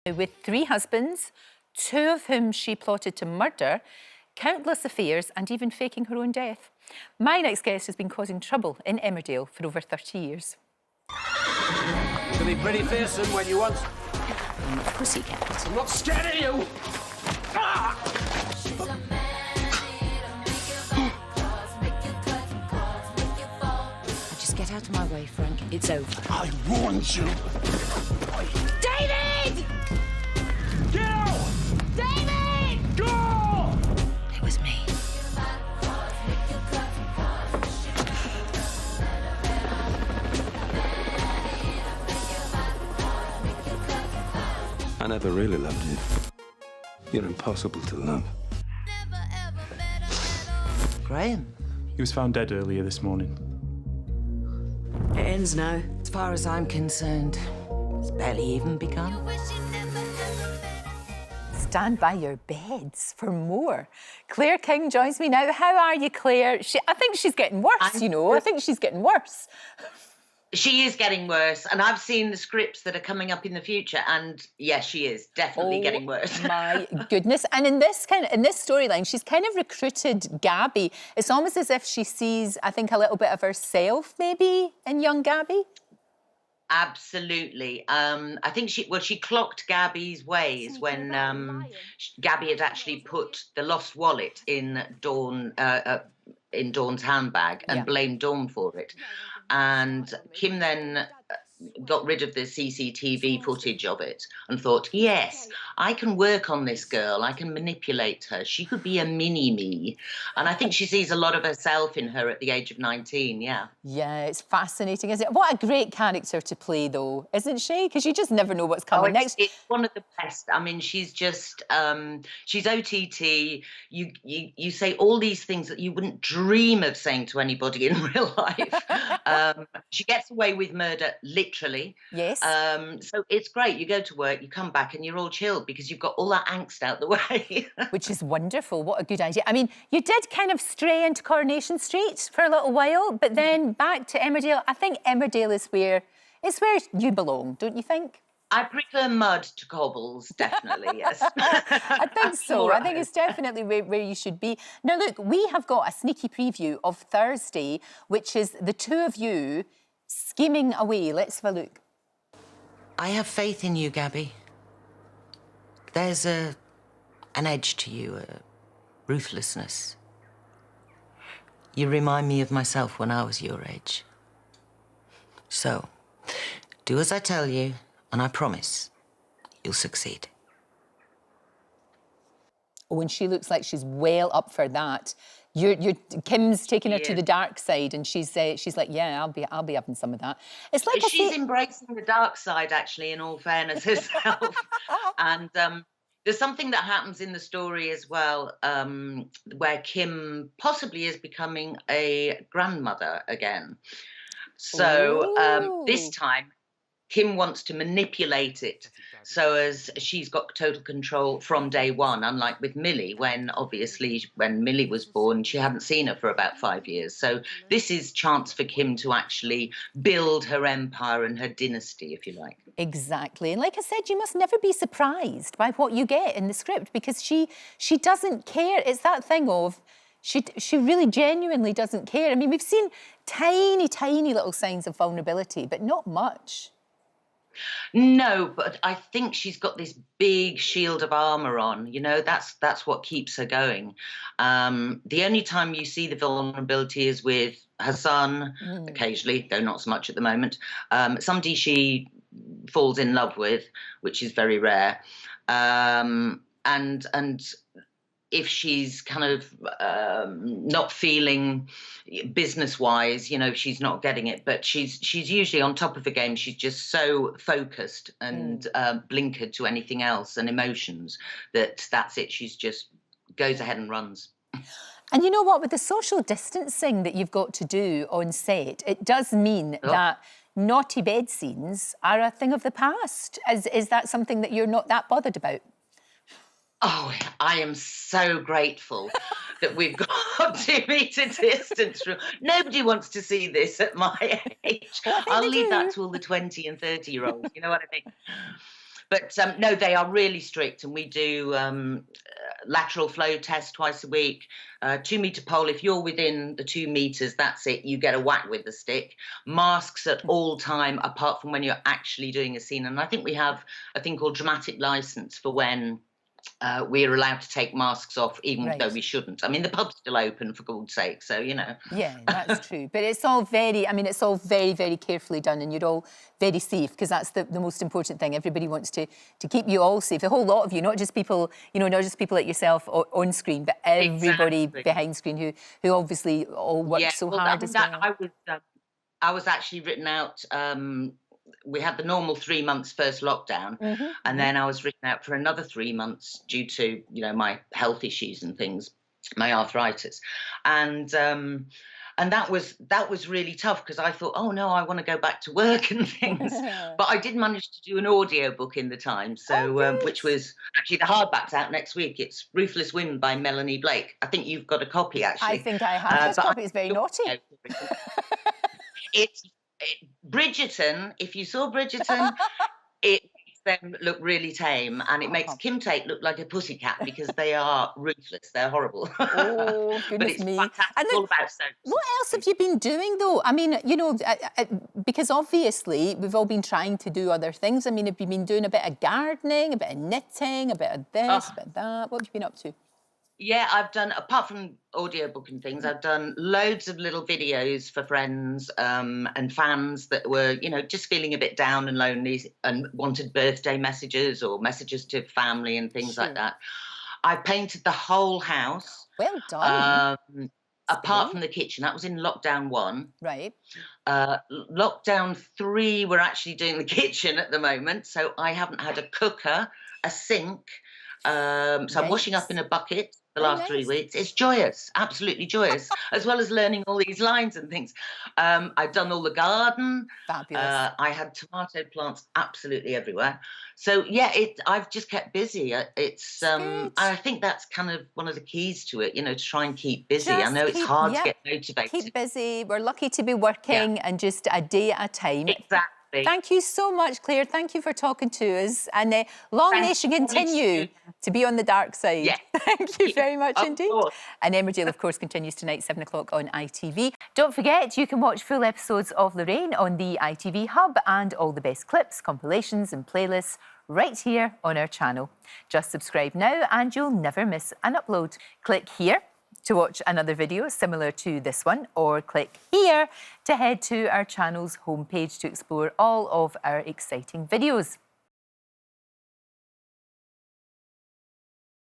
With 3 husbands, 2 of whom she plotted to murder, countless affairs and even faking her own death. My next guest has been causing trouble in Emmerdale for over 30 years. Can be pretty fearsome when you want... Pussycat. I'm not scared of you! Ah! Just get out of my way, Frank. It's over. I warned you! David! Go! David! Go! It was me. I never really loved you. You're impossible to love. Graham? He was found dead earlier this morning. It ends now. As far as I'm concerned, it's barely even begun. Stand by your beds for more. Claire King joins me now. How are you, Claire? I think she's getting worse, I think she's getting worse. She is getting worse, and I've seen the scripts that are coming up in the future, and yes, she is definitely getting worse. My goodness! And in this storyline, she's kind of recruited Gabby. It's almost as if she sees, I think, a little bit of herself maybe in young Gabby. Absolutely. I think she clocked Gabby's ways when Gabby had actually put the lost wallet in Dawn's handbag and blamed Dawn for it. And Kim then got rid of the CCTV footage of it and thought, yes, I can work on this girl. I can manipulate her. She could be a mini-me. And I think she sees a lot of herself in her at the age of 19, yeah. Yeah, it's fascinating, isn't it? What a great character to play, though, isn't she? Because you just never know what's coming next. It's one of the best. I mean, she's just, she's OTT. You say all these things that you wouldn't dream of saying to anybody in real life. She gets away with murder, literally. Yes. So it's great. You go to work, you come back, and you're all chilled because you've got all that angst out the way. Which is wonderful. What a good idea. I mean, you did kind of stray into Coronation Street for a little while, but then back to Emmerdale. I think Emmerdale is where you belong, don't you think? I prefer mud to cobbles, definitely, yes. I think so. I think it's definitely where you should be. Now, look, we have got a sneaky preview of Thursday, which is the 2 of you scheming away. Let's have a look. I have faith in you, Gabby. There's an edge to you, a ruthlessness. You remind me of myself when I was your age. So, do as I tell you, and I promise you'll succeed. When she looks like she's well up for that, Kim's taking her to the dark side, and she's like, yeah, I'll be having some of that. It's like she's embracing the dark side, actually, in all fairness, herself. And there's something that happens in the story as well, where Kim possibly is becoming a grandmother again. So this time, Kim wants to manipulate it so as she's got total control from day one, unlike with Millie, when Millie was born, she hadn't seen her for about 5 years. So this is chance for Kim to actually build her empire and her dynasty, if you like. Exactly. And like I said, you must never be surprised by what you get in the script, because she doesn't care. It's that thing of she really genuinely doesn't care. I mean, we've seen tiny, tiny little signs of vulnerability, but not much. No, but I think she's got this big shield of armour on. You know, that's what keeps her going. The only time you see the vulnerability is with her son, occasionally, though not so much at the moment. Somebody she falls in love with, which is very rare. And if she's kind of not feeling business-wise, you know, she's not getting it, but she's usually on top of the game. She's just so focused and blinkered to anything else and emotions that's it. She's just goes ahead and runs. And you know what? With the social distancing that you've got to do on set, it does mean that naughty bed scenes are a thing of the past. Is that something that you're not that bothered about? Oh, I am so grateful that we've got 2 metre distance rule. Nobody wants to see this at my age. I'll leave that to all the 20 and 30-year-olds, you know what I mean? But no, they are really strict, and we do lateral flow test twice a week, 2-meter pole. If you're within the 2 meters, that's it. You get a whack with the stick. Masks at all time, apart from when you're actually doing a scene. And I think we have a thing called dramatic license for when we're allowed to take masks off, even though we shouldn't. I mean, the pub's still open, for God's sake, so, you know. Yeah, that's true. But it's all very, I mean, it's all very, very carefully done, and you're all very safe, because that's the most important thing. Everybody wants to keep you all safe. A whole lot of you, not just people, you know, not just people like yourself on screen, but everybody behind screen who obviously all work so hard as well. I was actually written out. We had the normal 3 months first lockdown, and then I was written out for another 3 months due to, you know, my health issues and things, my arthritis, and that was really tough, because I thought, oh no, I want to go back to work and things, but I did manage to do an audio book in the time, so which was actually the hardback's out next week. It's Ruthless Women by Melanie Blake. I think you've got a copy, actually. I think I have. This copy is very naughty. It's Bridgerton. If you saw Bridgerton, it makes them look really tame, and it makes Kim Tate look like a pussycat, because they are ruthless. They're horrible. Oh, goodness but it's me. fantastic. And then, all about soaps. What else have you been doing, though? I mean, you know, because obviously we've all been trying to do other things. I mean, have you been doing a bit of gardening, a bit of knitting, a bit of this, a bit of that? What have you been up to? Yeah, I've done, apart from audiobook and things, I've done loads of little videos for friends and fans that were, you know, just feeling a bit down and lonely and wanted birthday messages or messages to family and things like that. I painted the whole house. Well done. Apart from the kitchen. That was in lockdown 1. Right. Lockdown 3, we're actually doing the kitchen at the moment. So I haven't had a cooker, a sink. So I'm washing up in a bucket the last 3 weeks. It's joyous, absolutely joyous, as well as learning all these lines and things. I've done all the garden. Fabulous. I had tomato plants absolutely everywhere. So yeah, I've just kept busy. I think that's kind of one of the keys to it, you know, to try and keep busy. I know it's hard to get motivated. Keep busy. We're lucky to be working and just a day at a time. Exactly. Thank you so much, Claire. Thank you for talking to us. And long may she continue to be on the dark side. Yeah. Thank you very much indeed. And Emmerdale, of course, continues tonight, 7 o'clock on ITV. Don't forget, you can watch full episodes of Lorraine on the ITV Hub, and all the best clips, compilations and playlists right here on our channel. Just subscribe now and you'll never miss an upload. Click here to watch another video similar to this one, or click here to head to our channel's homepage to explore all of our exciting videos.